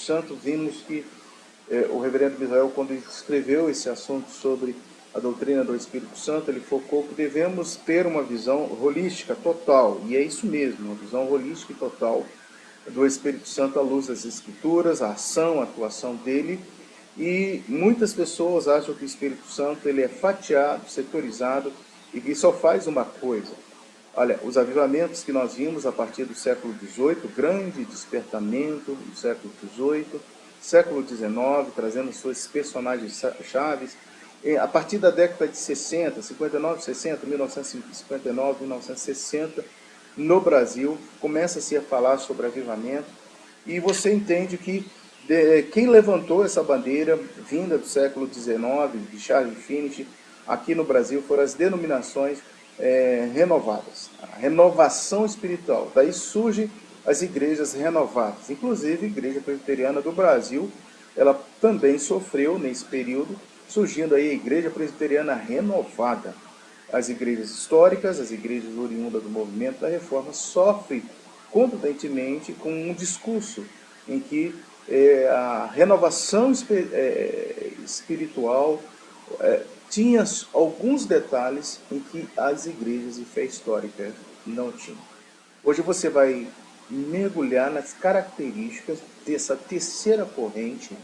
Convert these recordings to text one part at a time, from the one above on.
Santo, vimos que o reverendo Misael, quando escreveu esse assunto sobre a doutrina do Espírito Santo, ele focou que devemos ter uma visão holística total, e é isso mesmo, uma visão holística e total do Espírito Santo à luz das Escrituras, a ação, a atuação dele. E muitas pessoas acham que o Espírito Santo ele é fatiado, setorizado e que só faz uma coisa. Olha, os avivamentos que nós vimos a partir do século XVIII, grande despertamento do século XVIII, século XIX, trazendo suas personagens chaves. A partir da década de 60, 59, 60, 1959, 1960, no Brasil, começa-se a falar sobre avivamento, e você entende que quem levantou essa bandeira, vinda do século XIX, de Charles Finney, aqui no Brasil, foram as denominações renovadas, a renovação espiritual. Daí surgem as igrejas renovadas, inclusive a Igreja Presbiteriana do Brasil, ela também sofreu nesse período, surgindo aí a Igreja Presbiteriana Renovada. As igrejas históricas, as igrejas oriundas do movimento da Reforma, sofrem contundentemente com um discurso em que a renovação espiritual tinha alguns detalhes em que as igrejas de fé histórica não tinham. Hoje você vai mergulhar nas características dessa terceira corrente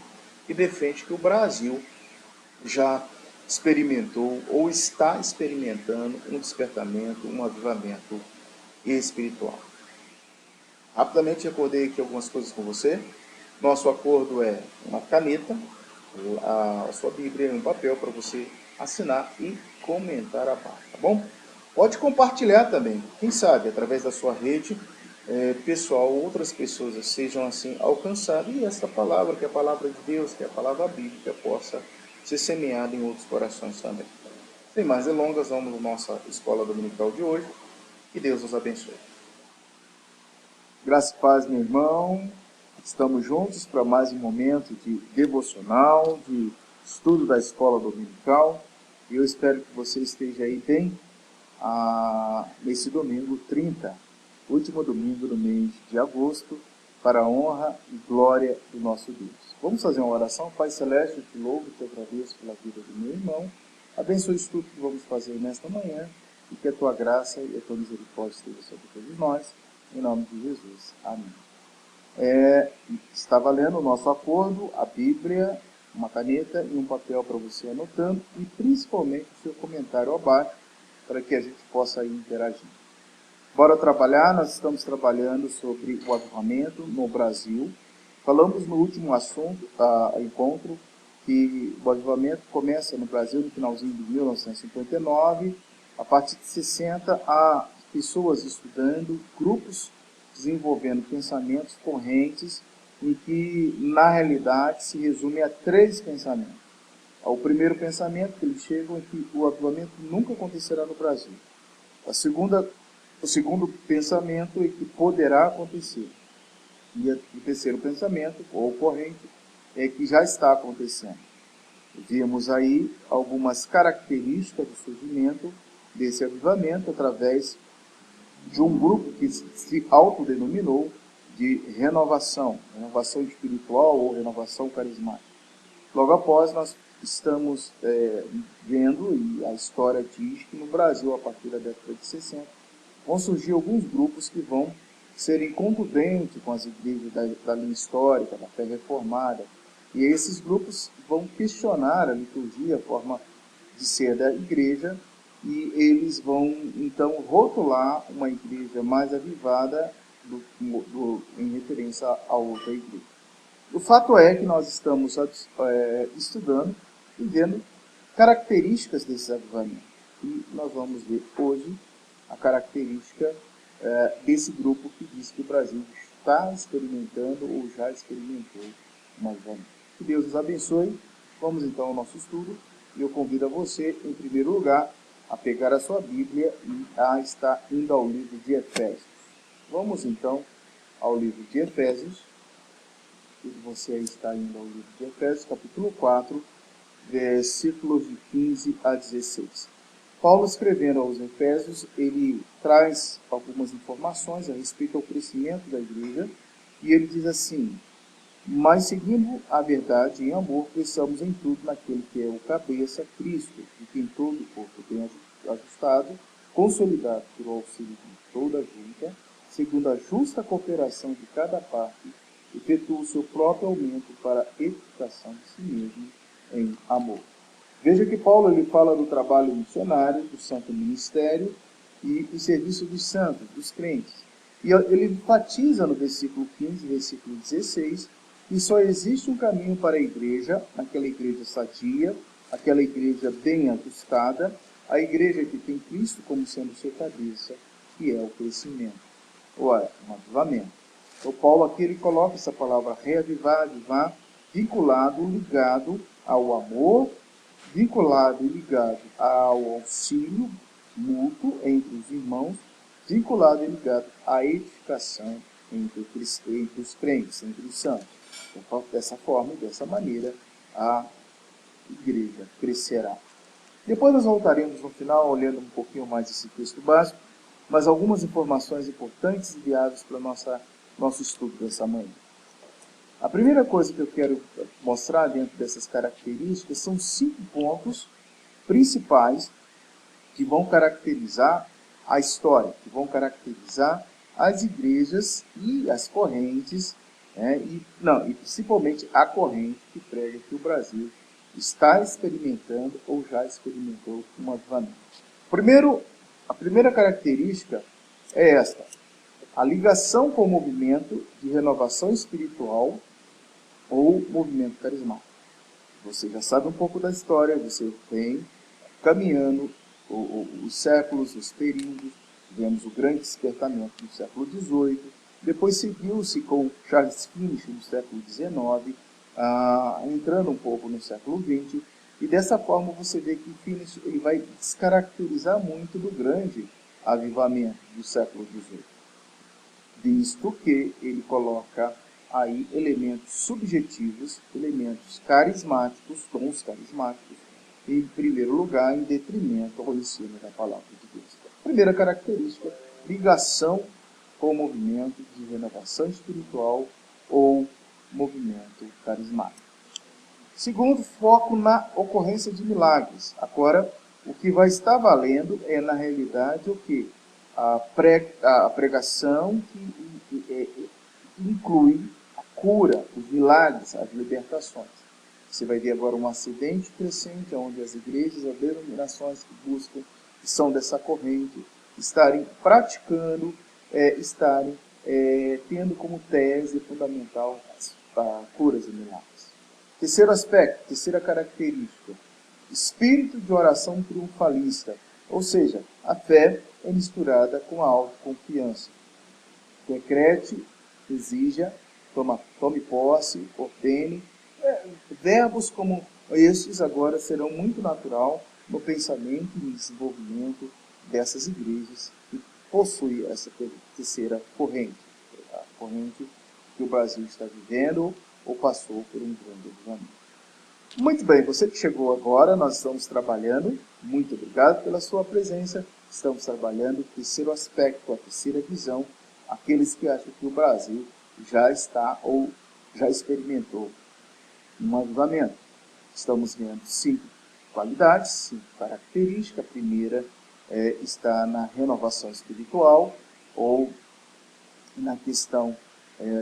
que defende que o Brasil já experimentou ou está experimentando um despertamento, um avivamento espiritual. Rapidamente recordei aqui algumas coisas com você. Nosso acordo é uma caneta, a sua Bíblia e um papel para você assinar e comentar abaixo, tá bom? Pode compartilhar também, quem sabe, através da sua rede pessoal, outras pessoas sejam assim alcançadas e essa palavra, que é a palavra de Deus, que é a palavra bíblica, possa ser semeada em outros corações também. Sem mais delongas, vamos à nossa escola dominical de hoje. Que Deus nos abençoe. Graça e paz, meu irmão. Estamos juntos para mais um momento de devocional, de estudo da escola dominical. E eu espero que você esteja aí bem nesse domingo 30, último domingo do mês de agosto, para a honra e glória do nosso Deus. Vamos fazer uma oração. Pai Celeste, eu te louvo e te agradeço pela vida do meu irmão. Abençoe isso tudo que vamos fazer nesta manhã e que a tua graça e a tua misericórdia estejam sobre todos nós. Em nome de Jesus. Amém. Está valendo o nosso acordo, a Bíblia, uma caneta e um papel para você anotando e principalmente o seu comentário abaixo para que a gente possa ir interagindo. Bora trabalhar, nós estamos trabalhando sobre o avivamento no Brasil. Falamos no último encontro que o avivamento começa no Brasil no finalzinho de 1959, a partir de 60 há pessoas estudando, grupos desenvolvendo pensamentos correntes em que, na realidade, se resume a 3 pensamentos. O primeiro pensamento que eles chegam é que o avivamento nunca acontecerá no Brasil. O segundo pensamento é que poderá acontecer. E o terceiro pensamento, ou corrente, é que já está acontecendo. Vimos aí algumas características do surgimento desse avivamento através de um grupo que se autodenominou de renovação espiritual ou renovação carismática. Logo após, nós estamos vendo, e a história diz que no Brasil, a partir da década de 60, vão surgir alguns grupos que vão ser incontundentes com as igrejas da linha histórica, da fé reformada, e esses grupos vão questionar a liturgia, a forma de ser da igreja, e eles vão, então, rotular uma igreja mais avivada em referência a outra igreja. O fato é que nós estamos estudando e vendo características desse avivamento. E nós vamos ver hoje a característica desse grupo que diz que o Brasil está experimentando ou já experimentou um avivamento. Que Deus nos abençoe. Vamos então ao nosso estudo. E eu convido a você, em primeiro lugar, a pegar a sua Bíblia e a estar indo ao livro de Efésios. Vamos então ao livro de Efésios. E você está indo ao livro de Efésios, capítulo 4, versículos de 15 a 16. Paulo, escrevendo aos Efésios, ele traz algumas informações a respeito ao crescimento da igreja, e ele diz assim: Mas seguindo a verdade em amor, cresçamos em tudo naquele que é o cabeça, Cristo, e que em todo o corpo bem ajustado, consolidado pelo auxílio de toda a junta, segundo a justa cooperação de cada parte, efetua o seu próprio aumento para a edificação de si mesmo em amor. Veja que Paulo ele fala do trabalho missionário, do santo ministério e o serviço dos santos, dos crentes. E ele enfatiza no versículo 15 e versículo 16 que só existe um caminho para a igreja, aquela igreja sadia, aquela igreja bem ajustada, a igreja que tem Cristo como sendo sua cabeça, que é o crescimento, ou é um avivamento. Então Paulo aqui ele coloca essa palavra reavivar, avivar, vinculado, ligado ao amor, vinculado e ligado ao auxílio mútuo entre os irmãos, vinculado e ligado à edificação entre os crentes, entre os santos. Então, dessa forma e dessa maneira, a igreja crescerá. Depois nós voltaremos no final, olhando um pouquinho mais esse texto básico, mas algumas informações importantes e viáveis para o nosso estudo dessa manhã. A primeira coisa que eu quero mostrar dentro dessas características são 5 pontos principais que vão caracterizar a história, que vão caracterizar as igrejas e as correntes, e principalmente a corrente que prega que o Brasil está experimentando ou já experimentou um avivamento. A primeira característica é esta: a ligação com o movimento de renovação espiritual ou movimento carismático. Você já sabe um pouco da história, você vem caminhando os séculos, os períodos, tivemos o grande despertamento no século XVIII, depois seguiu-se com Charles Finney no século XIX, entrando um pouco no século XX, e dessa forma você vê que Finney ele vai descaracterizar muito do grande avivamento do século XVIII, visto que ele coloca aí elementos subjetivos, elementos carismáticos, dons carismáticos, em primeiro lugar, em detrimento ao ensino da palavra de Deus. Primeira característica, ligação com o movimento de renovação espiritual ou movimento carismático. Segundo, foco na ocorrência de milagres. Agora, o que vai estar valendo é, na realidade, o que? A pregação que inclui a cura, os milagres, as libertações. Você vai ver agora um acidente crescente, onde as igrejas, as denominações que buscam, que são dessa corrente, estarem praticando, estarem tendo como tese fundamental as curas e milagres. Terceiro aspecto, terceira característica, espírito de oração triunfalista, ou seja, a fé é misturada com a autoconfiança. Decrete, exija, tome posse, ordene. Verbos como estes agora serão muito natural no pensamento e no desenvolvimento dessas igrejas que possuem essa terceira corrente, a corrente que o Brasil está vivendo ou passou por um grande avivamento. Muito bem, você que chegou agora, nós estamos trabalhando, muito obrigado pela sua presença, estamos trabalhando o terceiro aspecto, a terceira visão, aqueles que acham que o Brasil já está ou já experimentou um avivamento. Estamos vendo 5 qualidades, 5 características. A primeira está na renovação espiritual ou na questão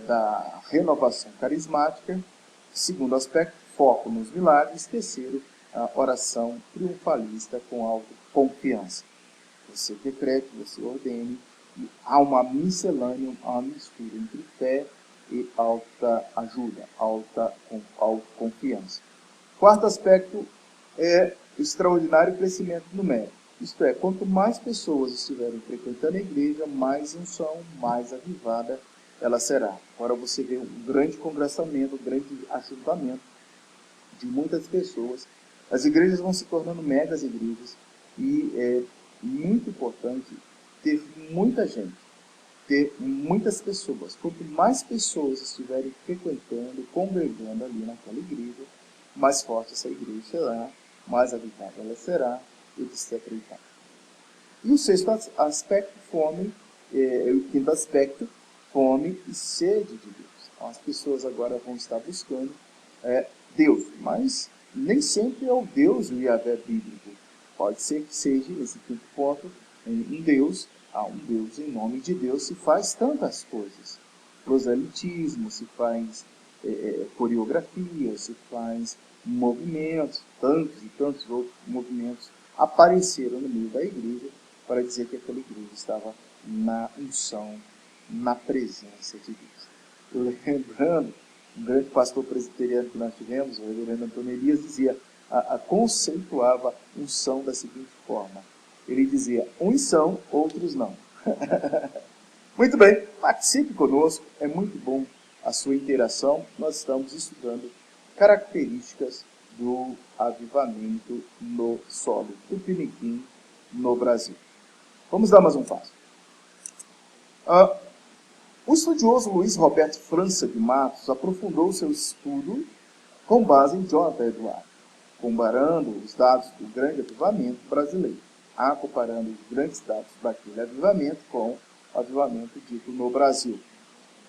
da renovação carismática. Segundo aspecto, foco nos milagres. Terceiro, a oração triunfalista com autoconfiança. Você decrete, você ordene, e há uma miscelânea, uma mistura entre fé e alta ajuda, autoconfiança. Quarto aspecto é o extraordinário crescimento numérico. Isto é, quanto mais pessoas estiverem frequentando a igreja, mais unção, mais avivada ela será. Agora você vê um grande congressamento, um grande ajuntamento de muitas pessoas. As igrejas vão se tornando megas igrejas e é muito importante ter muita gente, ter muitas pessoas. Quanto mais pessoas estiverem frequentando, congregando ali naquela igreja, mais forte essa igreja será, mais avivada ela será, etc. E o sexto aspecto, fome, o quinto aspecto, fome e sede de Deus. As pessoas agora vão estar buscando Deus, mas nem sempre é o Deus, o Yahvé bíblico. Pode ser que seja, nesse quinto ponto, um Deus, um Deus em nome de Deus, se faz tantas coisas. Proselitismo, se faz coreografia, se faz movimentos, tantos e tantos outros movimentos apareceram no meio da igreja para dizer que aquela igreja estava na unção, na presença de Deus. Lembrando, um grande pastor presbiteriano que nós tivemos, o reverendo Antônio Elias, dizia, conceituava unção da seguinte forma. Ele dizia, uns são, outros não. Muito bem, participe conosco, é muito bom a sua interação. Nós estamos estudando características do avivamento no solo tupiniquim no Brasil. Vamos dar mais um passo. O estudioso Luiz Roberto França de Matos aprofundou seu estudo com base em Jonathan Edwards, comparando os dados do grande avivamento brasileiro, comparando os grandes dados daquele avivamento com o avivamento dito no Brasil.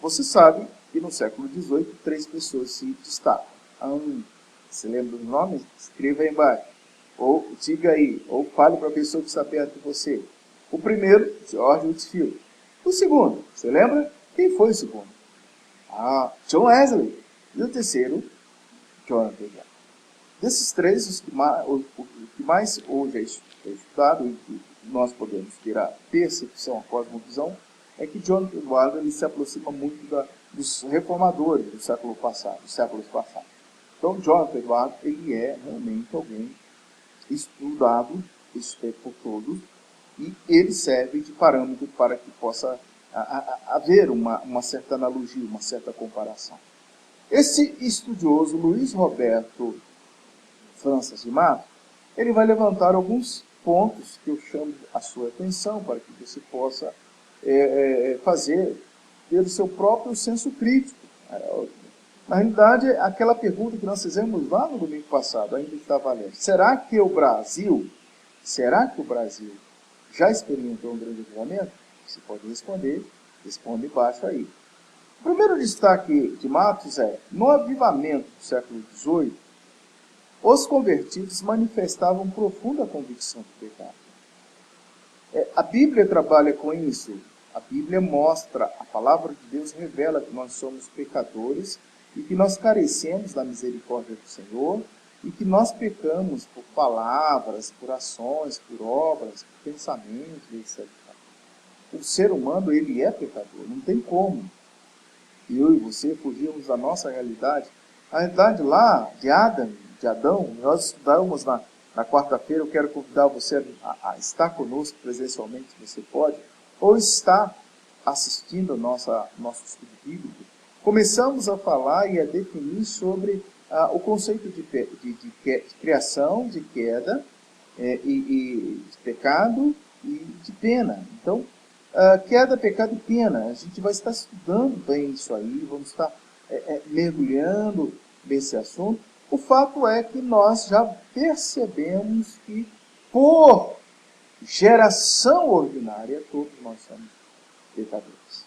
Você sabe que no século XVIII, 3 pessoas se destacam. Você lembra dos nomes? Escreva aí embaixo. Ou diga aí, ou fale para a pessoa que está perto de você. O primeiro, George Whitefield. O segundo, você lembra? Quem foi o segundo? John Wesley. E o terceiro, Jonathan Edwards. Desses 3, o que mais hoje é estudado e que nós podemos ter a percepção, a cosmovisão, é que Jonathan Edwards ele se aproxima muito dos reformadores do séculos passados. Então, Jonathan Edwards ele é realmente alguém estudado por todos e ele serve de parâmetro para que possa haver uma certa analogia, uma certa comparação. Esse estudioso, Luiz Roberto França de Matos, ele vai levantar alguns pontos que eu chamo a sua atenção para que você possa ter o seu próprio senso crítico. Na realidade, aquela pergunta que nós fizemos lá no domingo passado ainda está valendo. Será que o Brasil já experimentou um grande avivamento? Você pode responder, responde embaixo aí. O primeiro destaque de Matos no avivamento do século XVIII, os convertidos manifestavam profunda convicção do pecado. A Bíblia trabalha com isso. A Bíblia mostra, a palavra de Deus revela que nós somos pecadores e que nós carecemos da misericórdia do Senhor e que nós pecamos por palavras, por ações, por obras, por pensamentos, etc. O ser humano, ele é pecador, não tem como eu e você fugirmos da nossa realidade. A realidade lá de Adão, nós estudamos na quarta-feira. Eu quero convidar você a estar conosco presencialmente, se você pode, ou estar assistindo ao nosso estudo bíblico. Começamos a falar e a definir sobre o conceito de criação, de queda, e de pecado e de pena. Então, queda, pecado e pena. A gente vai estar estudando bem isso aí, vamos estar mergulhando nesse assunto. O fato é que nós já percebemos que, por geração ordinária, todos nós somos pecadores.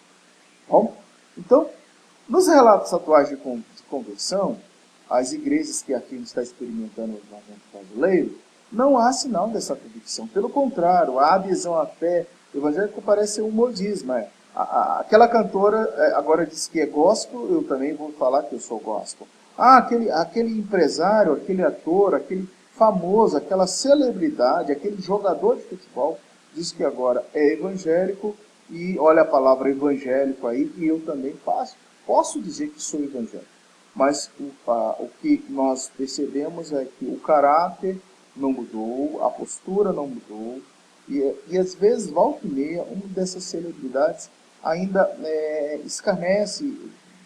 Bom, então, nos relatos atuais de conversão, as igrejas que afirmam estar experimentando o avivamento brasileiro, não há sinal dessa convicção. Pelo contrário, a adesão à fé evangélica parece ser um modismo. Aquela cantora agora diz que é gospel, eu também vou falar que eu sou gospel. Aquele empresário, aquele ator, aquele famoso, aquela celebridade, aquele jogador de futebol, diz que agora é evangélico, e olha a palavra evangélico aí, e eu também posso dizer que sou evangélico. Mas o que nós percebemos é que o caráter não mudou, a postura não mudou, e às vezes, volta e meia, uma dessas celebridades ainda escarnece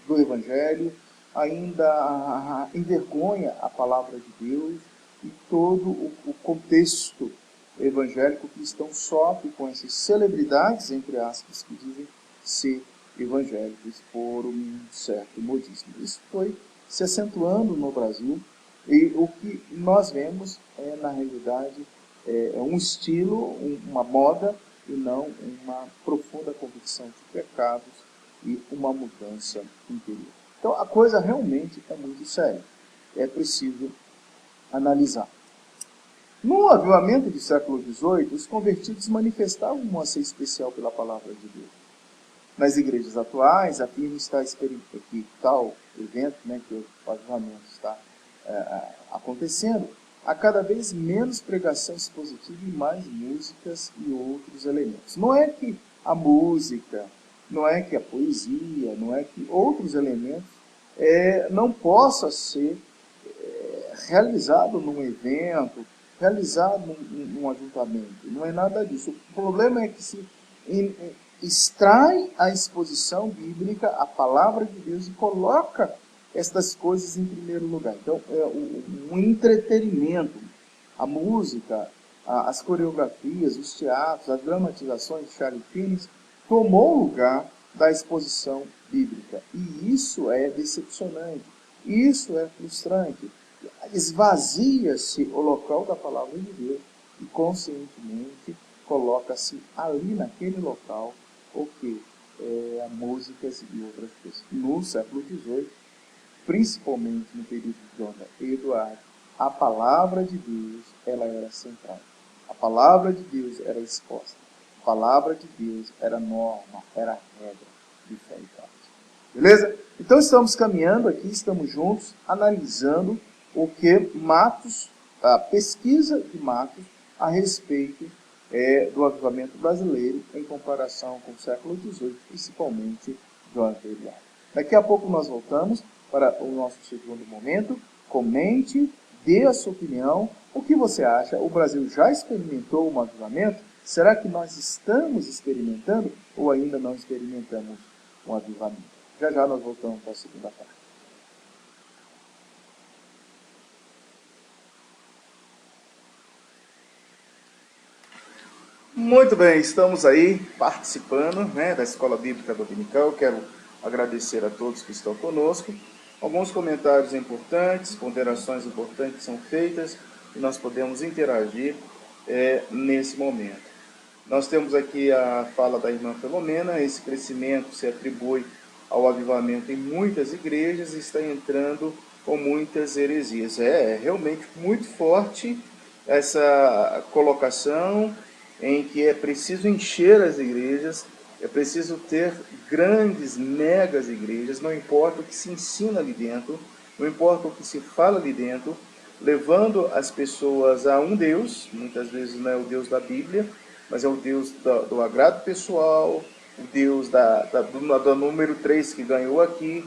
do evangelho, ainda envergonha a palavra de Deus, e todo o contexto evangélico cristão sofre com essas celebridades, entre aspas, que dizem ser evangélicos por um certo modismo. Isso foi se acentuando no Brasil, e o que nós vemos na realidade, um estilo, uma moda, e não uma profunda convicção de pecados e uma mudança interior. Então a coisa realmente é muito séria. É preciso analisar. No avivamento do século XVIII, os convertidos manifestavam um anseio especial pela palavra de Deus. Nas igrejas atuais, a firma está esperando que tal evento, que o avivamento está acontecendo, há cada vez menos pregação expositiva e mais músicas e outros elementos. Não é que a música, não é que a poesia, não é que outros elementos não possa ser realizado num evento, realizado num ajuntamento. Não é nada disso. O problema é que se extrai a exposição bíblica, a palavra de Deus, e coloca estas coisas em primeiro lugar. Então, um entretenimento, a música, as coreografias, os teatros, as dramatizações de Charlie Finney tomou lugar da exposição bíblica. E isso é decepcionante, isso é frustrante. Esvazia-se o local da palavra de Deus e conscientemente coloca-se ali naquele local o que? Músicas e outras coisas. No século XVIII, principalmente no período de John Edward, a palavra de Deus ela era central. A palavra de Deus era exposta. A palavra de Deus era norma, era regra de fé e prática. Beleza? Então estamos caminhando aqui, estamos juntos, analisando o que Matos, a pesquisa de Matos a respeito do avivamento brasileiro em comparação com o século XVIII, principalmente John Edward. Daqui a pouco nós voltamos para o nosso segundo momento. Comente, dê a sua opinião. O que você acha? O Brasil já experimentou um avivamento? Será que nós estamos experimentando ou ainda não experimentamos um avivamento? Já já nós voltamos para a segunda parte. Muito bem, estamos aí participando da Escola Bíblica Dominical. Quero agradecer a todos que estão conosco. Alguns comentários importantes, ponderações importantes são feitas e nós podemos interagir nesse momento. Nós temos aqui a fala da irmã Filomena. Esse crescimento se atribui ao avivamento em muitas igrejas e está entrando com muitas heresias. É realmente muito forte essa colocação em que é preciso encher as igrejas, é preciso ter grandes, megas igrejas, não importa o que se ensina ali dentro, não importa o que se fala ali dentro, levando as pessoas a um Deus, muitas vezes não é o Deus da Bíblia, mas é o Deus do agrado pessoal, o Deus do número 3 que ganhou aqui,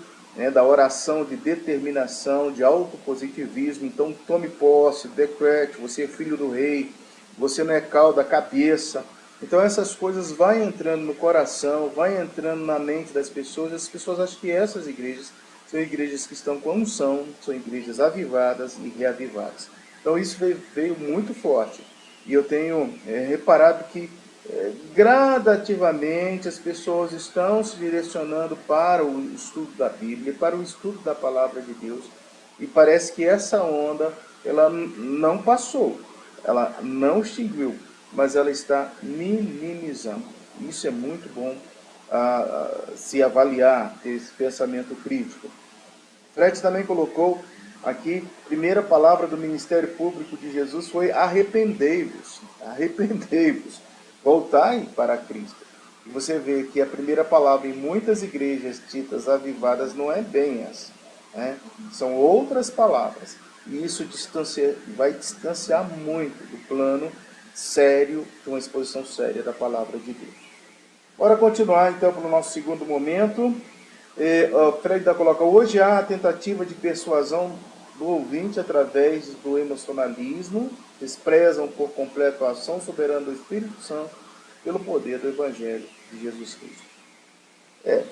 da oração de determinação, de autopositivismo. Então tome posse, decrete, você é filho do rei, você não é cauda, cabeça. Então essas coisas vão entrando no coração, vão entrando na mente das pessoas. As pessoas acham que essas igrejas são igrejas que estão com unção, são igrejas avivadas e reavivadas. Então isso veio muito forte. E eu tenho reparado que gradativamente as pessoas estão se direcionando para o estudo da Bíblia, para o estudo da palavra de Deus. E parece que essa onda ela não passou. Ela não extinguiu, mas ela está minimizando. Isso é muito bom se avaliar, ter esse pensamento crítico. Fred também colocou aqui, primeira palavra do ministério público de Jesus foi arrependei-vos, arrependei-vos, voltai para Cristo. E você vê que a primeira palavra em muitas igrejas ditas avivadas não é bem essa, são outras palavras. E isso vai distanciar muito do plano sério, de uma exposição séria da palavra de Deus. Bora continuar então para o nosso segundo momento. O Fred coloca, hoje há a tentativa de persuasão do ouvinte através do emocionalismo, desprezam por completo a ação soberana do Espírito Santo pelo poder do Evangelho de Jesus Cristo.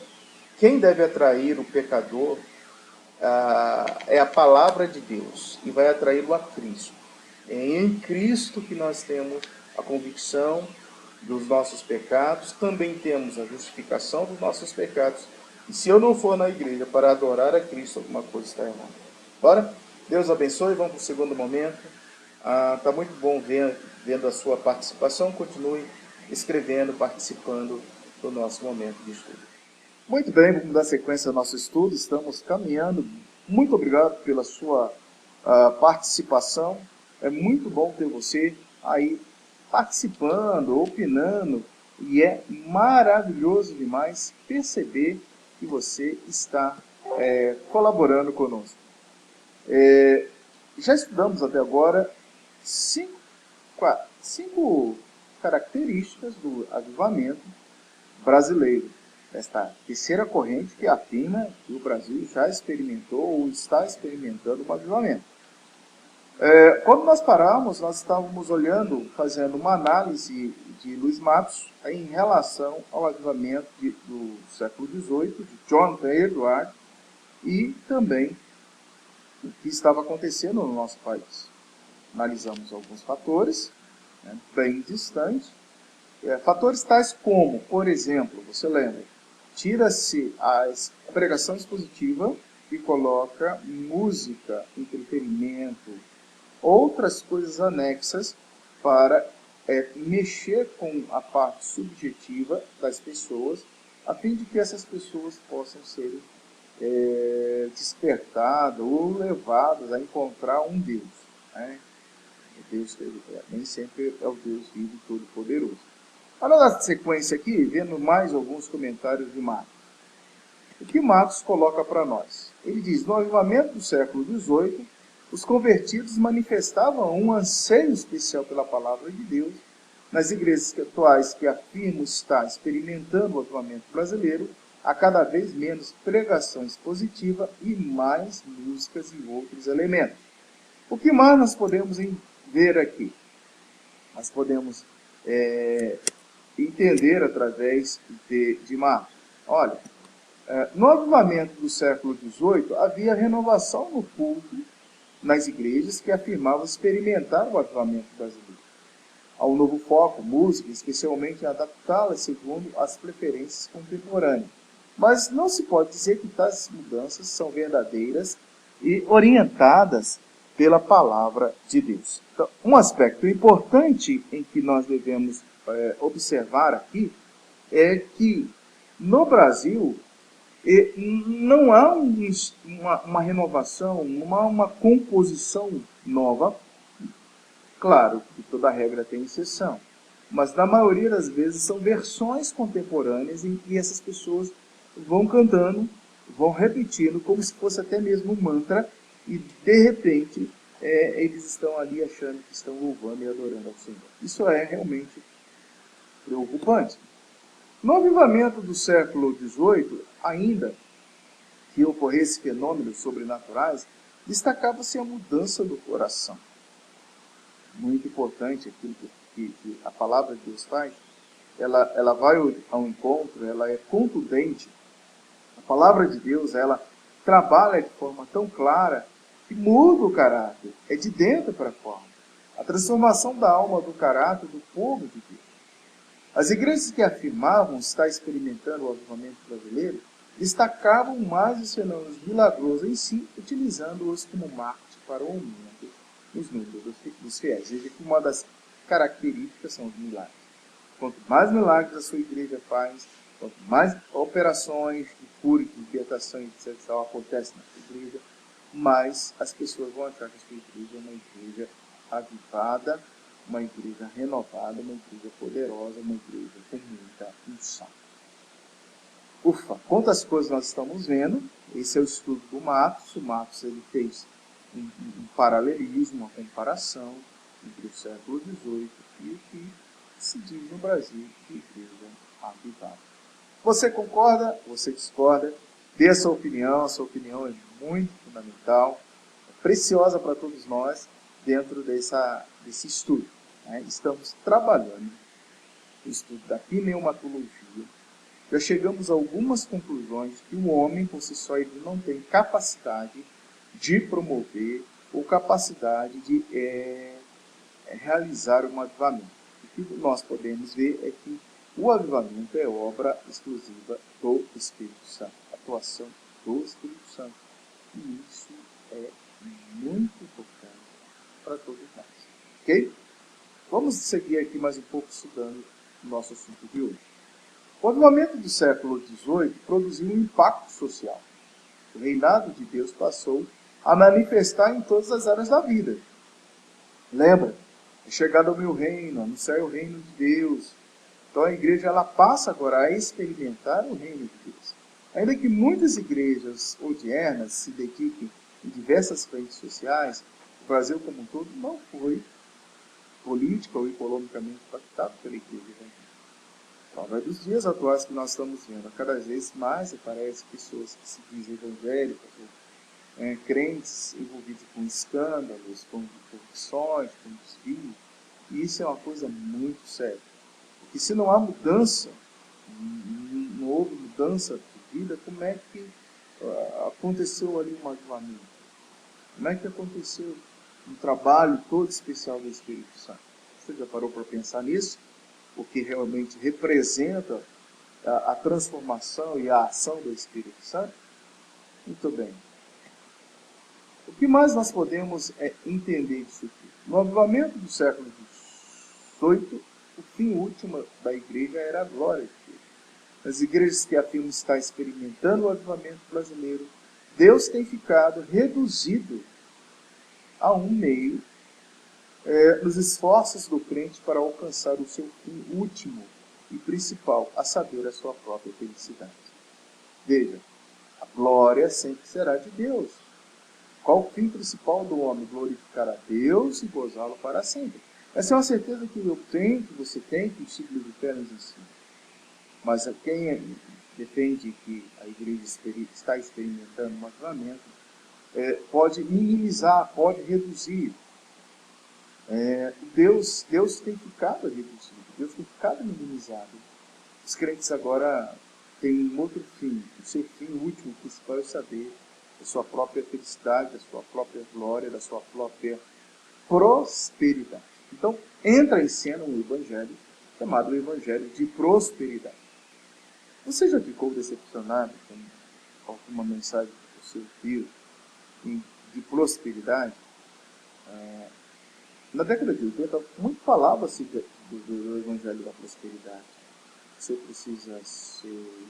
Quem deve atrair o pecador é a palavra de Deus e vai atraí-lo a Cristo. É em Cristo que nós temos a convicção dos nossos pecados, também temos a justificação dos nossos pecados. E se eu não for na igreja para adorar a Cristo, alguma coisa está errada. Bora? Deus abençoe, vamos para o segundo momento. Está muito bom vendo a sua participação. Continue escrevendo, participando do nosso momento de estudo. Muito bem, vamos dar sequência ao nosso estudo, estamos caminhando. Muito obrigado pela sua participação. É muito bom ter você aí participando, opinando, e é maravilhoso demais perceber que você está colaborando conosco. Já estudamos até agora cinco características do avivamento brasileiro, esta terceira corrente que afirma que o Brasil já experimentou ou está experimentando um avivamento. Quando nós paramos, nós estávamos olhando, fazendo uma análise de Luiz Matos em relação ao avivamento do século XVIII, de Jonathan Edwards, e também o que estava acontecendo no nosso país. Analisamos alguns fatores, bem distantes, fatores tais como, por exemplo, você lembra, tira-se a pregação expositiva e coloca música, entretenimento, outras coisas anexas para mexer com a parte subjetiva das pessoas, a fim de que essas pessoas possam ser despertadas ou levadas a encontrar um Deus. Né? Deus nem sempre é o Deus vivo e todo-poderoso. Olha na sequência aqui, vendo mais alguns comentários de Marcos. O que Marcos coloca para nós? Ele diz, no avivamento do século XVIII, os convertidos manifestavam um anseio especial pela palavra de Deus. Nas igrejas atuais que afirmam estar experimentando o avivamento brasileiro, há cada vez menos pregação expositiva e mais músicas e outros elementos. O que mais nós podemos ver aqui? Nós podemos entender através de Marcos. Olha, no avivamento do século XVIII, havia renovação no culto nas igrejas que afirmavam experimentar o avivamento brasileiro. Há um novo foco, música, especialmente em adaptá-la segundo as preferências contemporâneas. Mas não se pode dizer que tais mudanças são verdadeiras e orientadas pela palavra de Deus. Então, um aspecto importante em que nós devemos observar aqui é que no Brasil não há uma renovação, não há uma composição nova. Claro que toda regra tem exceção, mas na maioria das vezes são versões contemporâneas em que essas pessoas vão cantando, vão repetindo, como se fosse até mesmo um mantra, e de repente eles estão ali achando que estão louvando e adorando ao Senhor. Isso é realmente preocupante. No avivamento do século XVIII, ainda que ocorresse fenômenos sobrenaturais, destacava-se a mudança do coração. Muito importante aquilo que a palavra de Deus faz, ela vai ao encontro, ela é contundente. A palavra de Deus, ela trabalha de forma tão clara que muda o caráter, é de dentro para fora. A transformação da alma, do caráter do povo de Deus. As igrejas que afirmavam estar experimentando o avivamento brasileiro destacavam mais os fenômenos milagrosos em si, utilizando-os como marketing para o aumento dos números dos fiéis. Veja que uma das características são os milagres. Quanto mais milagres a sua igreja faz, quanto mais operações de cura, de libertação e etc. acontecem na sua igreja, mais as pessoas vão achar que a sua igreja é uma igreja avivada, uma igreja renovada, uma igreja poderosa, uma igreja com muita unção. Ufa, quantas coisas nós estamos vendo. Esse é o estudo do Matos. O Matos ele fez um paralelismo, uma comparação entre o século XVIII e o que se diz no Brasil de igreja avivada. Você concorda? Você discorda? Dê a sua opinião é muito fundamental, é preciosa para todos nós dentro desse estudo. Estamos trabalhando no estudo da pneumatologia. Já chegamos a algumas conclusões que o homem, por si só, ele não tem capacidade de promover ou capacidade de realizar um avivamento. O que nós podemos ver é que o avivamento é obra exclusiva do Espírito Santo, atuação do Espírito Santo. E isso é muito importante para todos nós. Ok? Vamos seguir aqui mais um pouco estudando o nosso assunto de hoje. O avivamento do século XVIII produziu um impacto social. O reinado de Deus passou a manifestar em todas as áreas da vida. Lembra? É chegado ao meu reino, anunciar o reino de Deus. Então a igreja ela passa agora a experimentar o reino de Deus. Ainda que muitas igrejas odiernas se dediquem em diversas frentes sociais, o Brasil como um todo não foi política ou economicamente impactado pela igreja evangélica. Através dos dias atuais que nós estamos vendo, cada vez mais aparecem pessoas que se dizem evangélicas, ou crentes envolvidos com escândalos, com corrupções, com desvio. E isso é uma coisa muito séria. Porque se não há mudança, não houve mudança de vida, como é que aconteceu ali um avivamento? Como é que aconteceu um trabalho todo especial do Espírito Santo? Você já parou para pensar nisso? O que realmente representa a transformação e a ação do Espírito Santo? Muito bem. O que mais nós podemos entender disso aqui? No avivamento do século XVIII, o fim último da igreja era a glória de Deus. Nas igrejas que afirmam estar experimentando o avivamento brasileiro, Deus tem ficado reduzido a um meio nos esforços do crente para alcançar o seu fim último e principal, a saber, a sua própria felicidade. Veja, a glória sempre será de Deus. Qual o fim principal do homem? Glorificar a Deus e gozá-lo para sempre. Essa é uma certeza que eu tenho, que você tem, que o ciclo de fé nos ensina. Mas quem defende que a igreja está experimentando um avivamento, pode minimizar, pode reduzir. Deus tem ficado reduzido, Deus tem ficado minimizado. Os crentes agora têm um outro fim, o seu fim último, principal é saber da sua própria felicidade, da sua própria glória, da sua própria prosperidade. Então, entra em cena um evangelho chamado o evangelho de prosperidade. Você já ficou decepcionado com alguma mensagem que você ouviu de prosperidade? Na década de 80, muito falava-se do evangelho da prosperidade. Você precisa ser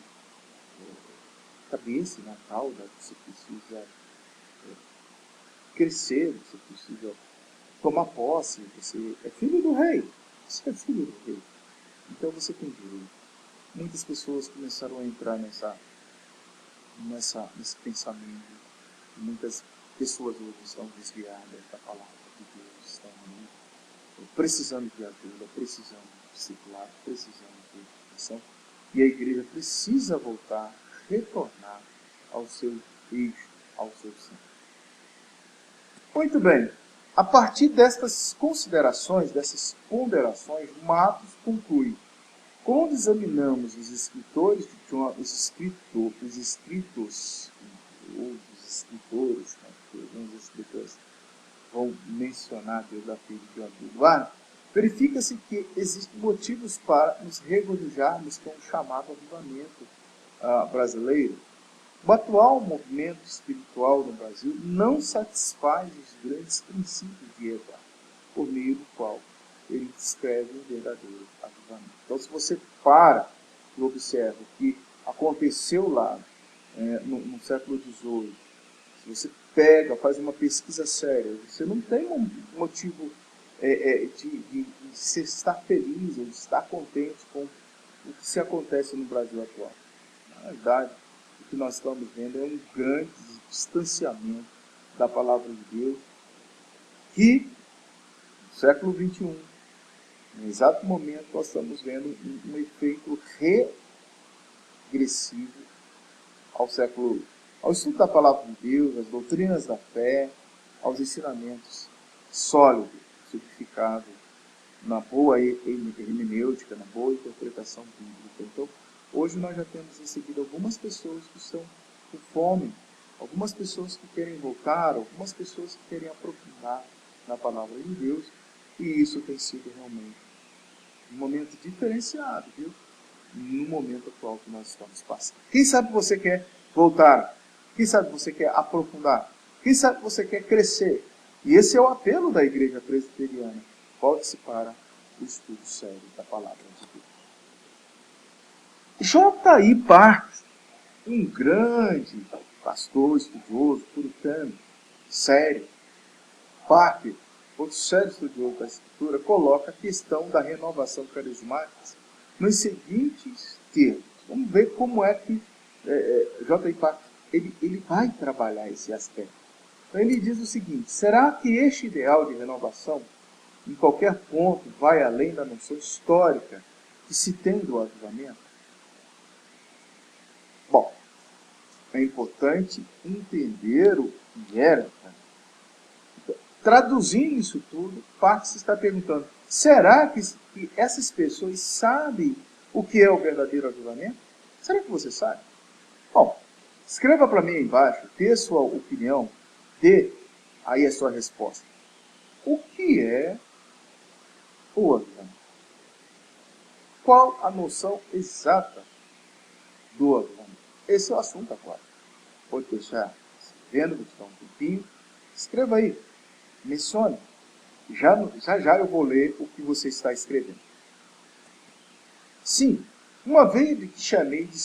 cabeça na cauda, você precisa crescer, você precisa tomar posse, você é filho do rei. Você é filho do rei. Então você tem direito. Muitas pessoas começaram a entrar nesse pensamento. Muitas pessoas hoje estão desviadas da palavra de Deus, estão precisando de ajuda, precisando de discipulado, precisando de educação. E a igreja precisa voltar, retornar ao seu eixo, ao seu centro. Muito bem. A partir destas considerações, dessas ponderações, Matos conclui: quando examinamos os escritores de John, os escritores, né, porque alguns escritores vão mencionar a biografia de John Eduardo, verifica-se que existem motivos para nos regozijarmos com o chamado avivamento brasileiro. O atual movimento espiritual no Brasil não satisfaz os grandes princípios de Eduardo, por meio do qual ele descreve um verdadeiro avivamento. Então, se você para e observa o que aconteceu lá no século XVIII, se você pega, faz uma pesquisa séria, você não tem um motivo de se estar feliz ou de estar contente com o que se acontece no Brasil atual. Na verdade, o que nós estamos vendo é um grande distanciamento da palavra de Deus, que no século XXI, no exato momento, nós estamos vendo um efeito regressivo ao estudo da palavra de Deus, às doutrinas da fé, aos ensinamentos sólidos, solidificados na boa hermenêutica, na boa interpretação bíblica. Então, hoje nós já temos recebido algumas pessoas que estão com fome, algumas pessoas que querem voltar, algumas pessoas que querem aprofundar na palavra de Deus, e isso tem sido realmente um momento diferenciado, viu? No momento atual que nós estamos passando. Quem sabe você quer voltar? Quem sabe você quer aprofundar? Quem sabe você quer crescer? E esse é o apelo da igreja presbiteriana. Volte-se para o estudo sério da palavra de Deus. J.I. Packer, um grande pastor, estudioso, puritano, sério, Packer, outro sério estudioso da Escritura, coloca a questão da renovação carismática nos seguintes termos. Vamos ver como é que J.I. Packer ele vai trabalhar esse aspecto. Então ele diz o seguinte: será que este ideal de renovação, em qualquer ponto, vai além da noção histórica que se tem do avivamento? Bom, é importante entender o que era. Traduzindo isso tudo, Packer está perguntando: será que essas pessoas sabem o que é o verdadeiro avivamento? Será que você sabe? Bom, escreva para mim aí embaixo, dê sua opinião, dê aí a sua resposta. O que é o avivamento? Qual a noção exata do avivamento? Esse é o assunto agora. Pode deixar escrevendo, vou te dar um tempinho. Escreva aí, mencione. Já eu vou ler o que você está escrevendo. Sim, uma vez que chamei de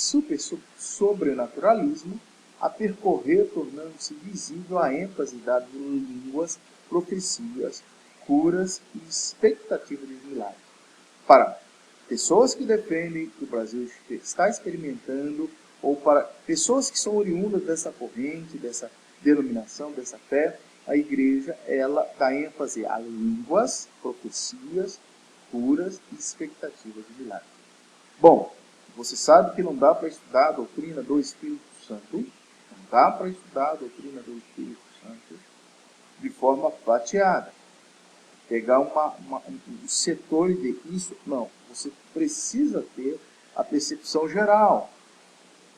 sobrenaturalismo, a percorrer tornando-se visível a ênfase dada em línguas, profecias, curas e expectativa de milagres. Para pessoas que defendem que o Brasil está experimentando, ou para pessoas que são oriundas dessa corrente, dessa denominação, dessa fé, a igreja, ela dá ênfase a línguas, profecias, curas e expectativas de milagres. Bom, você sabe que não dá para estudar a doutrina do Espírito Santo, não dá para estudar a doutrina do Espírito Santo de forma fatiada. Pegar um setor e dizer isso, não. Você precisa ter a percepção geral,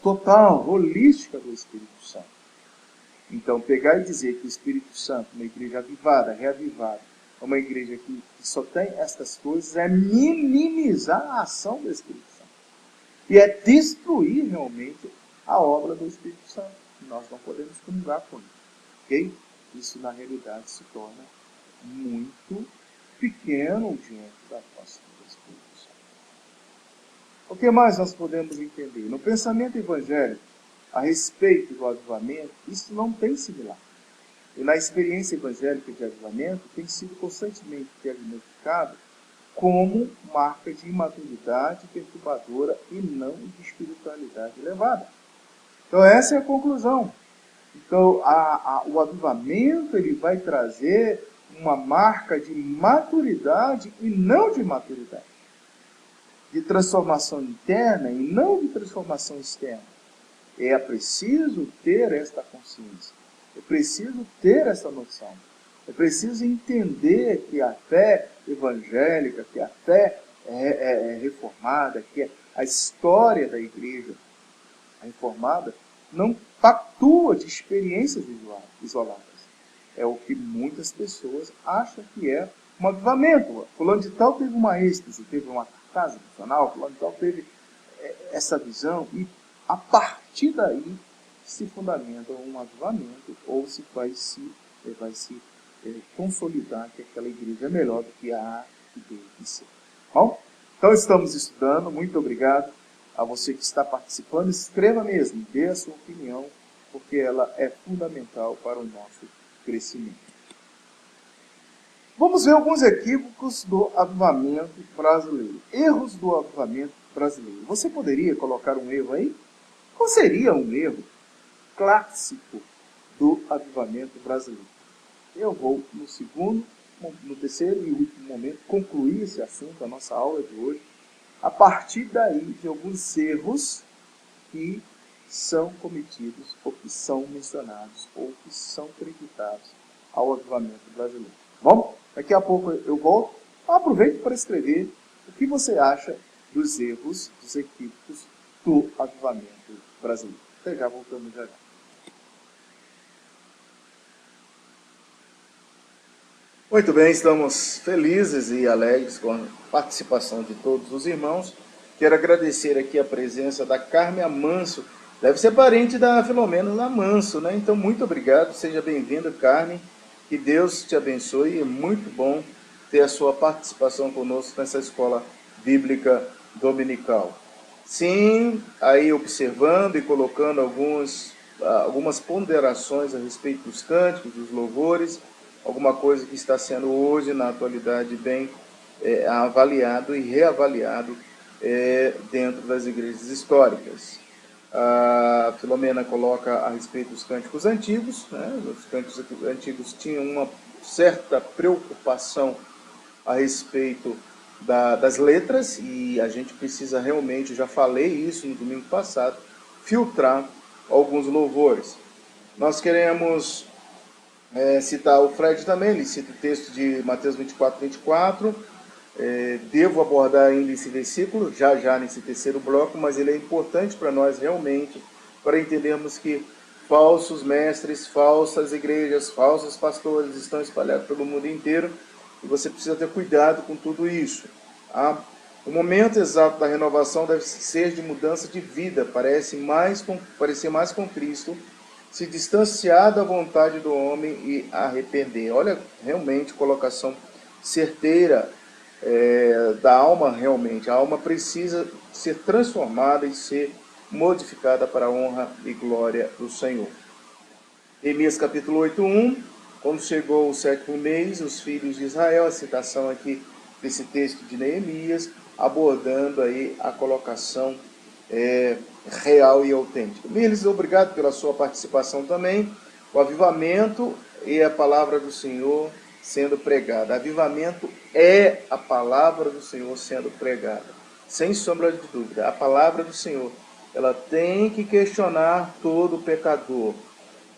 total, holística do Espírito Santo. Então, pegar e dizer que o Espírito Santo, uma igreja avivada, reavivada, é uma igreja que só tem estas coisas, é minimizar a ação do Espírito Santo. E é destruir realmente a obra do Espírito Santo. Nós não podemos comungar com isso. Ok? Isso, na realidade, se torna muito pequeno diante da nossa do Espírito Santo. O que mais nós podemos entender? No pensamento evangélico, a respeito do avivamento, isso não tem similar. E na experiência evangélica de avivamento, tem sido constantemente diagnosticado como marca de imaturidade perturbadora e não de espiritualidade elevada. Então essa é a conclusão. Então o avivamento ele vai trazer uma marca de maturidade e não de maturidade. De transformação interna e não de transformação externa. É preciso ter esta consciência. É preciso ter essa noção. É preciso entender que a fé evangélica, que a fé reformada, que a história da igreja reformada não pactua de experiências isoladas. É o que muitas pessoas acham que é um avivamento. Fulano de tal teve uma êxtase, teve uma cartaz emocional, fulano de tal teve essa visão, e a partir daí se fundamenta um avivamento, ou se vai se consolidar que aquela igreja é melhor do que a que deve ser. Bom, então estamos estudando, muito obrigado a você que está participando, escreva mesmo, dê a sua opinião, porque ela é fundamental para o nosso crescimento. Vamos ver alguns equívocos do avivamento brasileiro. Erros do avivamento brasileiro. Você poderia colocar um erro aí? Qual seria um erro clássico do avivamento brasileiro? Eu vou, no terceiro e último momento, concluir esse assunto, a nossa aula de hoje, a partir daí de alguns erros que são cometidos, ou que são mencionados, ou que são acreditados ao avivamento brasileiro. Bom, daqui a pouco eu volto. Aproveite para escrever o que você acha dos erros, dos equívocos do avivamento brasileiro. Até já, voltamos já. Muito bem, estamos felizes e alegres com a participação de todos os irmãos. Quero agradecer aqui a presença da Carmen Amanso. Deve ser parente da Filomena Amanso, né? Então, muito obrigado. Seja bem-vinda, Carmen. Que Deus te abençoe. É muito bom ter a sua participação conosco nessa escola bíblica dominical. Sim, aí observando e colocando algumas ponderações a respeito dos cânticos, dos louvores, alguma coisa que está sendo hoje, na atualidade, bem avaliado e reavaliado dentro das igrejas históricas. A Filomena coloca a respeito dos cânticos antigos, né? Os cânticos antigos tinham uma certa preocupação a respeito das letras, e a gente precisa realmente, já falei isso no domingo passado, filtrar alguns louvores. Nós queremos citar o Fred também, ele cita o texto de Mateus 24. Devo abordar ainda esse versículo, já nesse terceiro bloco, mas ele é importante para nós realmente, para entendermos que falsos mestres, falsas igrejas, falsos pastores estão espalhados pelo mundo inteiro, e você precisa ter cuidado com tudo isso. Tá? O momento exato da renovação deve ser de mudança de vida, parecer mais com Cristo, se distanciar da vontade do homem e arrepender. Olha, realmente, colocação certeira da alma realmente. A alma precisa ser transformada e ser modificada para a honra e glória do Senhor. Neemias capítulo 8:1, quando chegou o 7º mês, os filhos de Israel, a citação aqui desse texto de Neemias, abordando aí a colocação real e autêntica. Miles, obrigado pela sua participação também. O avivamento e a palavra do Senhor sendo pregada. Avivamento é a palavra do Senhor sendo pregada, sem sombra de dúvida. A palavra do Senhor, ela tem que questionar todo pecador.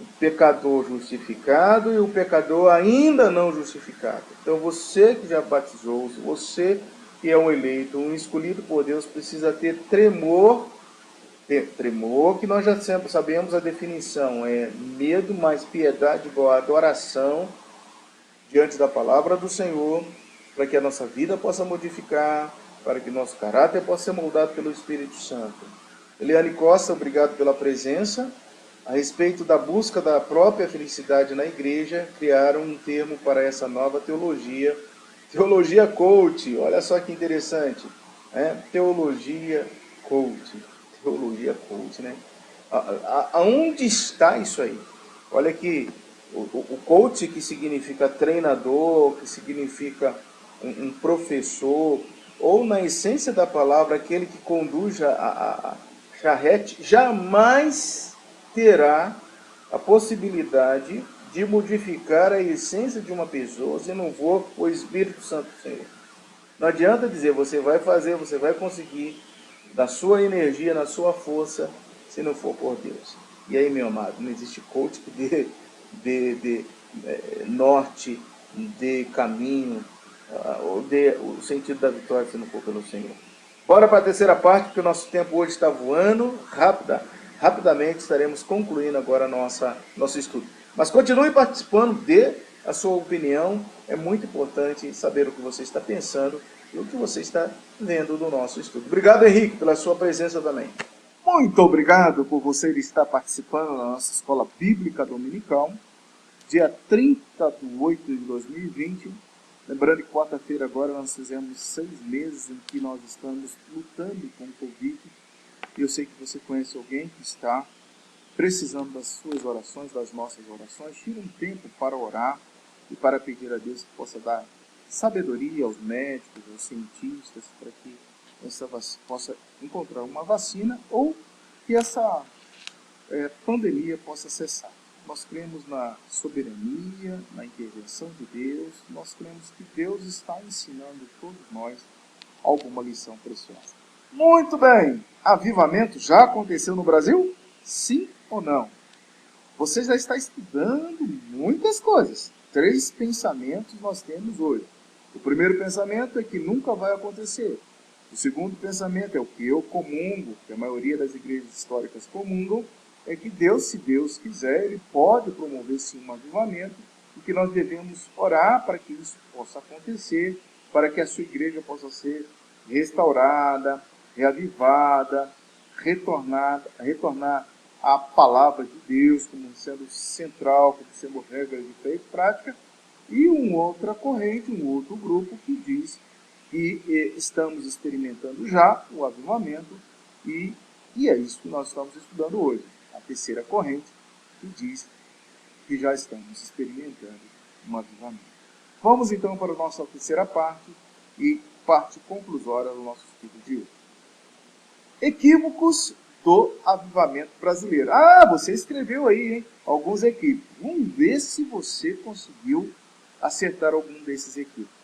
O pecador justificado e o pecador ainda não justificado. Então você que já batizou, você que é um eleito, um escolhido por Deus, precisa ter tremor, que nós já sempre sabemos a definição, é medo mais piedade igual a adoração diante da palavra do Senhor, para que a nossa vida possa modificar, para que nosso caráter possa ser moldado pelo Espírito Santo. Eliane Costa, obrigado pela presença. A respeito da busca da própria felicidade na igreja, criaram um termo para essa nova teologia, teologia coach. Olha só que interessante, teologia coach, né? Aonde está isso aí? Olha que o coach, que significa treinador, que significa um professor, ou na essência da palavra, aquele que conduz a charrete, jamais terá a possibilidade de modificar a essência de uma pessoa se não for o Espírito Santo do Senhor. Não adianta dizer, você vai fazer, você vai conseguir, da sua energia, na sua força, se não for por Deus. E aí, meu amado, não existe coach que dê norte, dê caminho, ou dê o sentido da vitória se não for pelo Senhor. Bora para a terceira parte, porque o nosso tempo hoje está voando, rapidamente estaremos concluindo agora nosso estudo. Mas continue participando, dê a sua opinião, é muito importante saber o que você está pensando e o que você está vendo do nosso estudo. Obrigado, Henrique, pela sua presença também. Muito obrigado por você estar participando da nossa Escola Bíblica Dominical, dia 30/8/2020. Lembrando que quarta-feira agora nós fizemos 6 meses em que nós estamos lutando com o Covid. E eu sei que você conhece alguém que está precisando das suas orações, das nossas orações. Tira um tempo para orar e para pedir a Deus que possa dar sabedoria aos médicos, aos cientistas, para que essa possa encontrar uma vacina ou que essa pandemia possa cessar. Nós cremos na soberania, na intervenção de Deus, nós cremos que Deus está ensinando todos nós alguma lição preciosa. Muito bem! Avivamento já aconteceu no Brasil? Sim ou não? Você já está estudando muitas coisas. 3 pensamentos nós temos hoje. O primeiro pensamento é que nunca vai acontecer. O segundo pensamento é o que eu comungo, que a maioria das igrejas históricas comungam, é que Deus, se Deus quiser, Ele pode promover sim um avivamento e que nós devemos orar para que isso possa acontecer, para que a sua igreja possa ser restaurada, reavivada, retornar à palavra de Deus como sendo central, como sendo regra de fé e prática, e uma outra corrente, um outro grupo que diz que estamos experimentando já o avivamento E é isso que nós estamos estudando hoje. A terceira corrente, que diz que já estamos experimentando um avivamento. Vamos então para a nossa terceira parte e parte conclusória do nosso estudo de hoje. Equívocos do avivamento brasileiro. Ah, você escreveu aí, hein? Alguns equívocos. Vamos ver se você conseguiu acertar algum desses equívocos.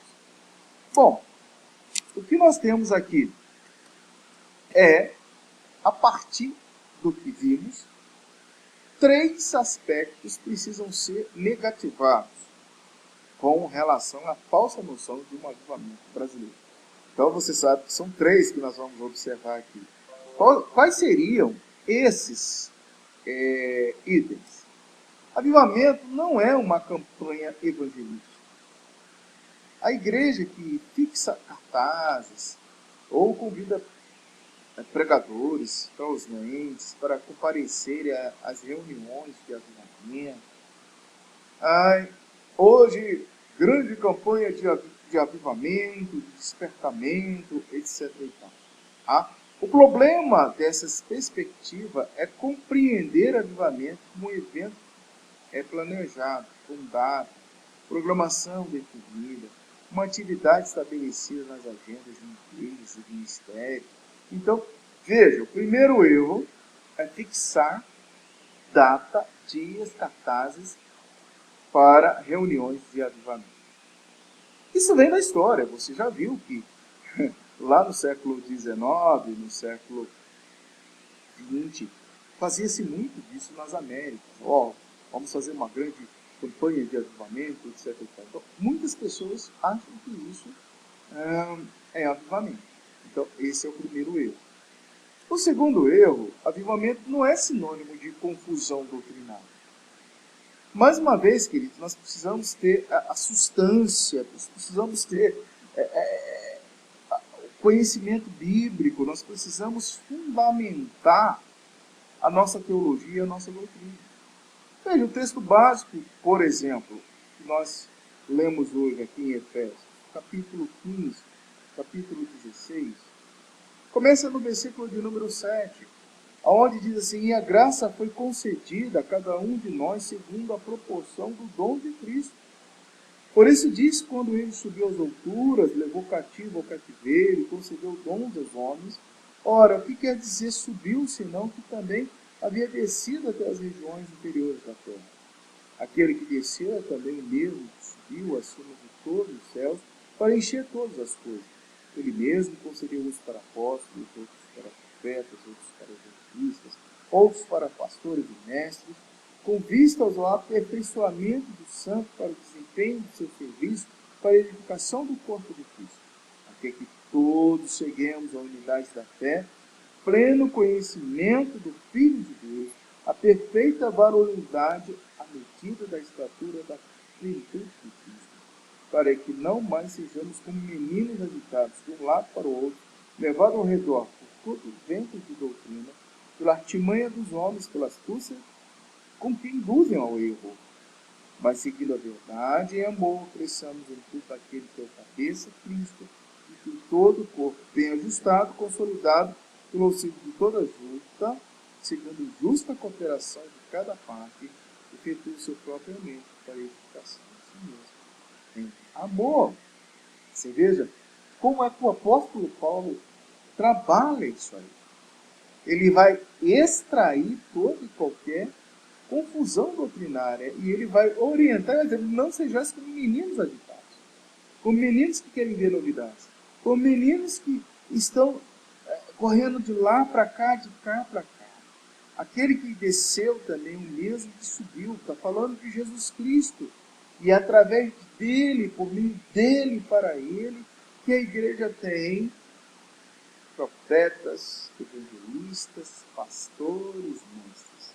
Bom, o que nós temos aqui é, a partir do que vimos, 3 aspectos precisam ser negativados com relação à falsa noção de um avivamento brasileiro. Então você sabe que são 3 que nós vamos observar aqui. Quais seriam esses itens? Avivamento não é uma campanha evangelística. A igreja que fixa cartazes ou convida pregadores para os doentes, para comparecerem às reuniões de avivamento. Hoje, grande campanha de avivamento, de despertamento, etc. O problema dessa perspectiva é compreender avivamento como um evento planejado, com data, programação definida, uma atividade estabelecida nas agendas de igrejas e de ministérios. Então, veja, o primeiro erro é fixar data, dias, cartazes para reuniões de avivamento. Isso vem da história, você já viu que lá no século XIX, no século XX, fazia-se muito disso nas Américas. Vamos fazer uma grande campanha de avivamento, etc. Então, muitas pessoas acham que isso é avivamento. Então, esse é o primeiro erro. O segundo erro, avivamento não é sinônimo de confusão doutrinária. Mais uma vez, queridos, nós precisamos ter a substância, nós precisamos ter o conhecimento bíblico, nós precisamos fundamentar a nossa teologia e a nossa doutrina. Veja, o texto básico, por exemplo, que nós lemos hoje aqui em Efésios, capítulo 15, capítulo 16, começa no versículo de número 7, onde diz assim: e a graça foi concedida a cada um de nós segundo a proporção do dom de Cristo. Por isso diz, quando ele subiu às alturas, levou cativo ao cativeiro e concedeu dons aos homens. Ora, o que quer dizer subiu, senão que também havia descido até as regiões inferiores da terra? Aquele que desceu é também o mesmo que subiu acima de todos os céus para encher todas as coisas. Ele mesmo concedeu uns para apóstolos, outros para profetas, outros para evangelistas, outros para pastores e mestres, com vista ao aperfeiçoamento do santo para o desempenho do seu serviço, para a edificação do corpo de Cristo, até que todos cheguemos à unidade da fé, pleno conhecimento do Filho de Deus, a perfeita varonilidade à medida da estatura da plenitude de Cristo, para que não mais sejamos como meninos agitados de um lado para o outro, levados ao redor por todo o vento de doutrina, pela artimanha dos homens, pelas astúcias com que induzem ao erro, mas seguindo a verdade em amor, cresçamos em tudo aquele que é a cabeça, Cristo, e que todo o corpo, bem ajustado, consolidado, pelo auxílio de toda justa, segundo justa cooperação de cada parte, efetua o seu próprio aumento para a edificação de si mesmo. Em amor. Você veja como é que o apóstolo Paulo trabalha isso aí. Ele vai extrair toda e qualquer confusão doutrinária e ele vai orientar, dizendo, não sejais como meninos agitados, como meninos que querem ver novidades, como meninos que estão correndo de lá para cá, de cá para cá. Aquele que desceu também, o mesmo que subiu, está falando de Jesus Cristo, e é através dele, por meio dele, para ele, que a igreja tem profetas, evangelistas, pastores, mestres.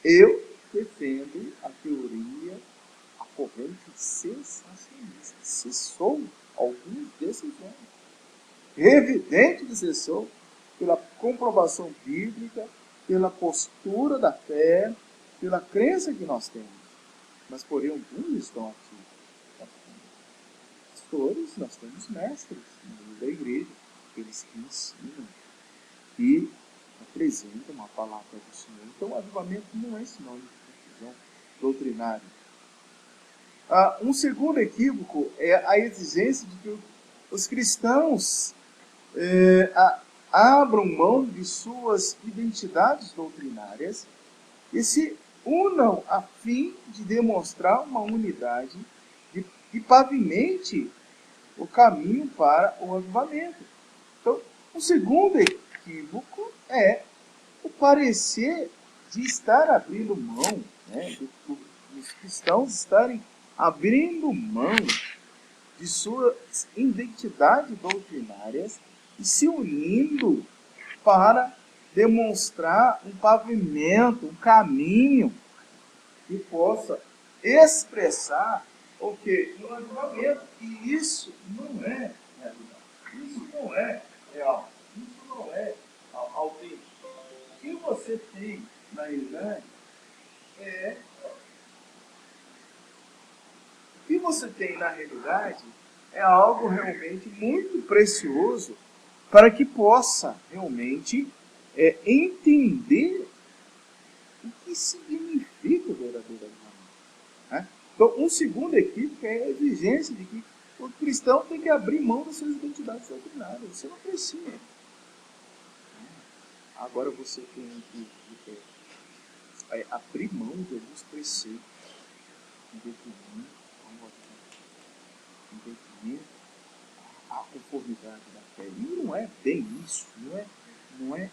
Eu defendo a teoria, a corrente cessacionista. Cessou alguns desses homens. Evidente que cessou pela comprovação bíblica, pela postura da fé, pela crença que nós temos. Mas, porém, alguns estão aqui. Pastores, nós temos mestres no meio da igreja, eles que ensinam. E apresenta uma palavra do Senhor. Então, o avivamento não é sinônimo de confusão doutrinária. Um segundo equívoco é a exigência de que os cristãos abram mão de suas identidades doutrinárias e se unam a fim de demonstrar uma unidade e pavimente o caminho para o avivamento. Então, o segundo equívoco é o parecer de estar abrindo mão, né, dos cristãos estarem abrindo mão de suas identidades doutrinárias e se unindo para demonstrar um pavimento, um caminho que possa expressar o que? Um avivamento. E isso não é realidade. Isso não é real. Isso não é autêntico. O que você tem, na realidade, é algo realmente muito precioso para que possa realmente entender o que significa o verdadeiro avivamento, né? Então, um segundo equívoco é a exigência de que o cristão tem que abrir mão das suas identidades doutrinárias. Você não precisa. Agora você tem que abrir mão de alguns preceitos em detrimento à conformidade da fé. E não é bem isso, não é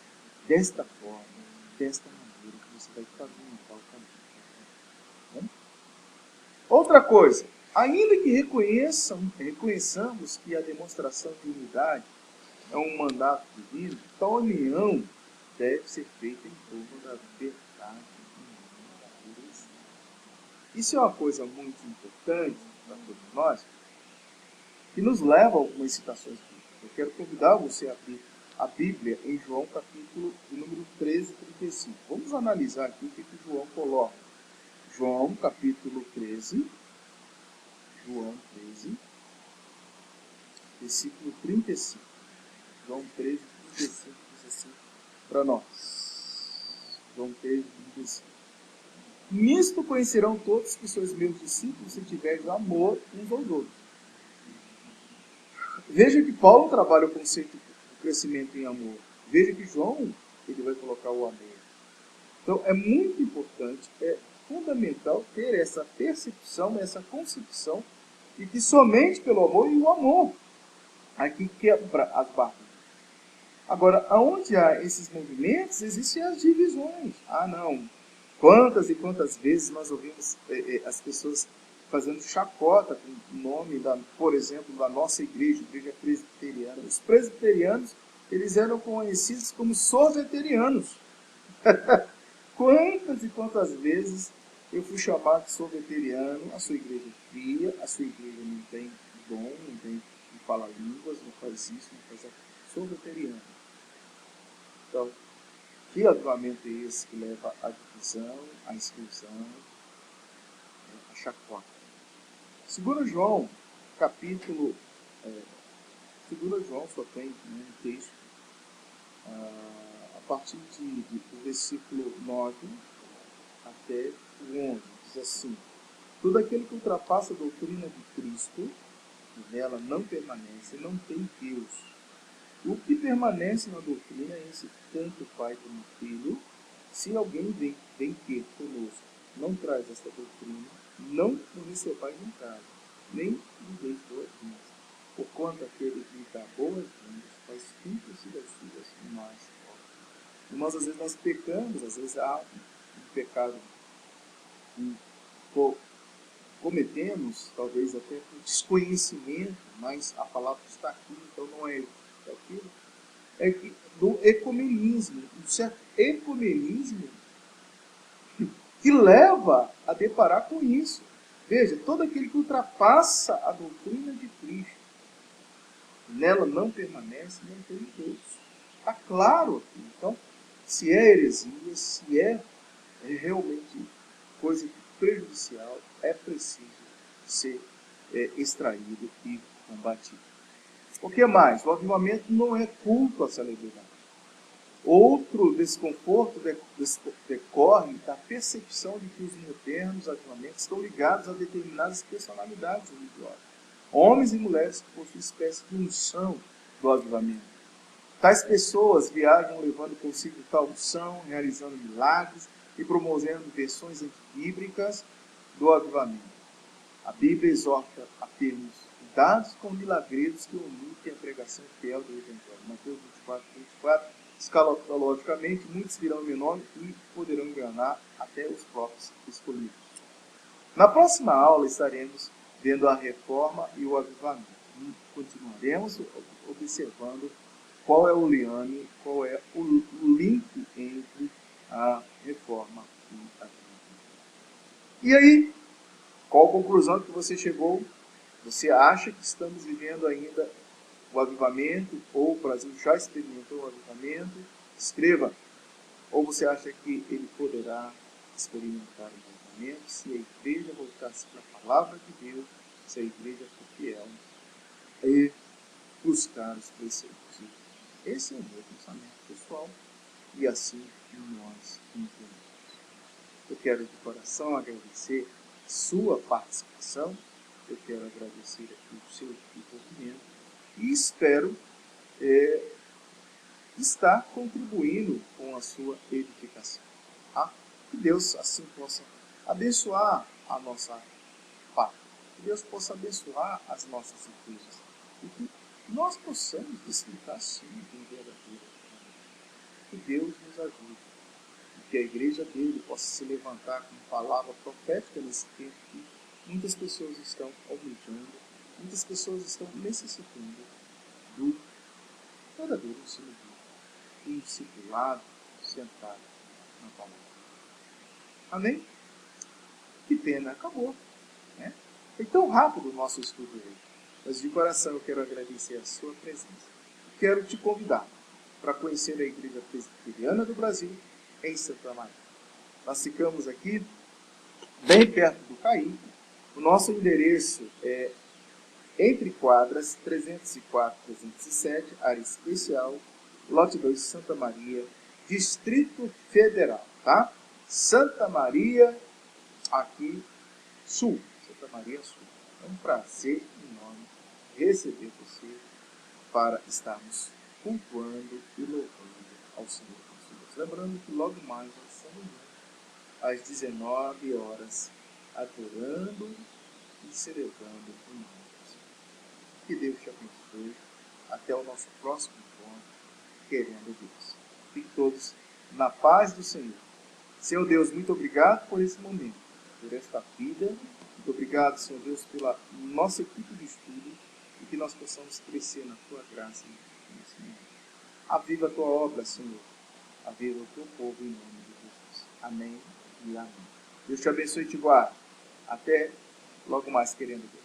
desta forma, desta maneira que você vai pavimentar o caminho. Outra coisa, ainda que reconheçamos que a demonstração de unidade é um mandato divino, tal união deve ser feita em torno da verdade e da pureza. Isso é uma coisa muito importante para todos nós, que nos leva a algumas citações bíblicas. Eu quero convidar você a abrir a Bíblia em João capítulo de número 13, 35. Vamos analisar aqui o que João coloca. João capítulo 13, versículo 35. João 13, 35 diz assim para nós. João 13, 35. Nisto conhecerão todos que sois meus discípulos se tiverdes amor uns aos outros. Veja que Paulo trabalha o conceito do crescimento em amor. Veja que João, ele vai colocar o amor. Então, é muito importante, é fundamental ter essa percepção, essa concepção de que somente pelo amor e o amor aqui quebra as barras. Agora, aonde há esses movimentos, existem as divisões. Não. Quantas e quantas vezes nós ouvimos as pessoas fazendo chacota com o nome, por exemplo, da nossa igreja presbiteriana. Os presbiterianos, eles eram conhecidos como sorveterianos. Quantas e quantas vezes eu fui chamado de sorveteriano, a sua igreja é fria, a sua igreja não tem dom, não fala línguas, não faz isso, não faz aquilo. Sorveteriano. Então, que avivamento é esse que leva à divisão, à exclusão, à chacota? 2 João, capítulo... 2 João só tem um texto, a partir do versículo 9 até o 11, diz assim: todo aquele que ultrapassa a doutrina de Cristo, e nela não permanece, não tem Deus. O que permanece na doutrina é esse tanto Pai como Filho. Se alguém vem ter conosco, não traz esta doutrina, não o recebais em casa, nem lhe deis boas-vindas. Porquanto aquele que lhe dá boas-vindas faz cúmplice das suas más obras. Irmãos, às vezes nós pecamos, às vezes há um pecado que cometemos, talvez até por desconhecimento, mas a palavra está aqui, então não é aquilo. É que do ecumenismo, um certo ecumenismo que leva a deparar com isso. Veja, todo aquele que ultrapassa a doutrina de Cristo, nela não permanece, não tem Deus. Está claro aqui. Então, se é heresia, se é realmente coisa prejudicial, é preciso ser extraído e combatido. O que mais? O avivamento não é culto à celebridade. Outro desconforto decorre da percepção de que os modernos avivamentos estão ligados a determinadas personalidades religiosas. Homens e mulheres que possuem espécie de unção do avivamento. Tais pessoas viajam levando consigo tal unção, realizando milagres e promovendo versões antibíblicas do avivamento. A Bíblia exorta a termos cuidados com milagreiros que omitem a pregação fiel do Evangelho. Mateus 24. Escatologicamente, muitos virão em meu nome e poderão enganar até os próprios escolhidos. Na próxima aula estaremos vendo a reforma e o avivamento. E continuaremos observando qual é o liame, qual é o link entre a reforma e a avivamento. E aí, qual a conclusão que você chegou? Você acha que estamos vivendo ainda o avivamento, ou o Brasil já experimentou o avivamento? Escreva. Ou você acha que ele poderá experimentar o avivamento se a igreja voltar-se para a palavra de Deus, se a igreja for fiel e buscar os preceitos? Esse é o meu pensamento pessoal e assim nós entendemos. Eu quero de coração agradecer sua participação, eu quero agradecer aqui o seu envolvimento e espero estar contribuindo com a sua edificação. Tá? Que Deus assim possa abençoar a nossa pátria, que Deus possa abençoar as nossas empresas e que nós possamos desfrutar sim de um verdadeiro. Que Deus nos ajude e que a igreja dele possa se levantar com palavra profética nesse tempo que muitas pessoas estão almejando, muitas pessoas estão necessitando do verdadeiro ensino bíblico, um discipulado sentado na palavra. Amém? Que pena, acabou. Né? Foi tão rápido o nosso estudo hoje, mas de coração eu quero agradecer a sua presença. Quero te convidar para conhecer a Igreja Presbiteriana do Brasil em Santa Maria. Nós ficamos aqui bem perto do Caí. O nosso endereço é Entre Quadras 304-307, área especial, lote 2, Santa Maria, Distrito Federal, tá? Santa Maria, aqui, Sul. Santa Maria Sul. É um prazer enorme receber você para estarmos cultuando e louvando ao Senhor nosso Deus. Lembrando que logo mais nós estamos às 19 horas, adorando e celebrando o nome do Senhor. Que Deus te abençoe. Até o nosso próximo encontro, querendo Deus. Fiquem todos na paz do Senhor. Senhor Deus, muito obrigado por esse momento, por esta vida. Muito obrigado, Senhor Deus, pela nossa equipe de estudo e que nós possamos crescer na Tua graça nesse momento. Aviva a Tua obra, Senhor. Aviva o Teu povo em nome de Jesus. Amém e amém. Deus te abençoe e te guarde. Até logo mais, querendo Deus.